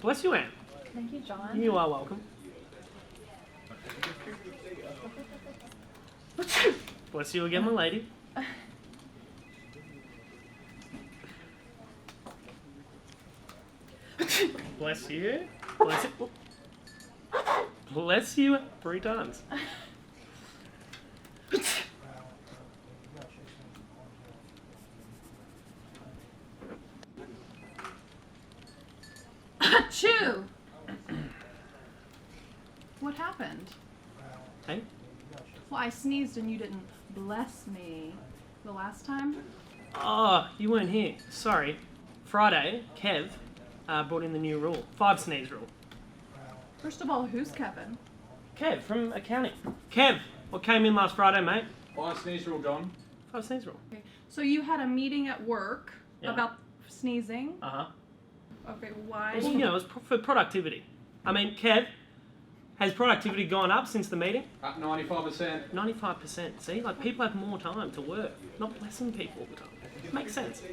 Bless you, Anne. Thank you, John. You are welcome. Bless you again, my lady. Bless you. Bless you. Bless you 3 times. Achoo! What happened? Hey? Well, I sneezed and you didn't bless me the last time. Oh, you weren't here. Sorry. Friday, Kev brought in the new rule. 5 sneeze rule. First of all, who's Kevin? Kev from accounting. Kev, what came in last Friday, mate? 5 sneeze rule, John. 5 sneeze rule. Okay. So you had a meeting at work about sneezing. Uh-huh. Okay, why? Well, it was for productivity. I mean, Kev, has productivity gone up since the meeting? At 95%. 95%. See? Like, people have more time to work. Not blessing people all the time. Makes sense.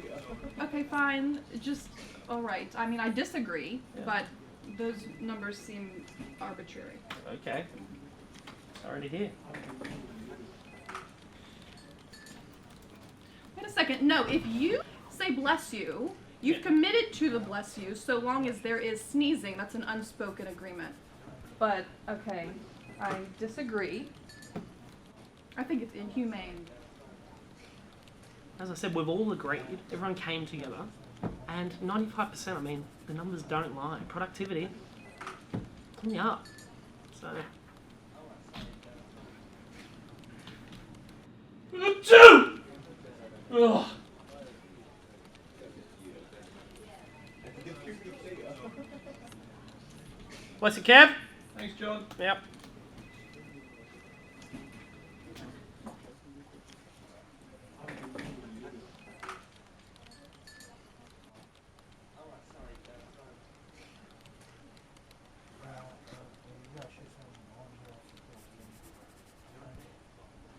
Okay, fine. Just, alright. I mean, I disagree, but those numbers seem arbitrary. Okay. Sorry to hear. Wait a second. No, if you say bless you, you've committed to the bless you so long as there is sneezing. That's an unspoken agreement. But, okay, I disagree. I think it's inhumane. As I said, we've all agreed. Everyone came together. And 95%, I mean, the numbers don't lie. Productivity, on the up. So... Ugh. What's it, Kev? Thanks, John. Yep.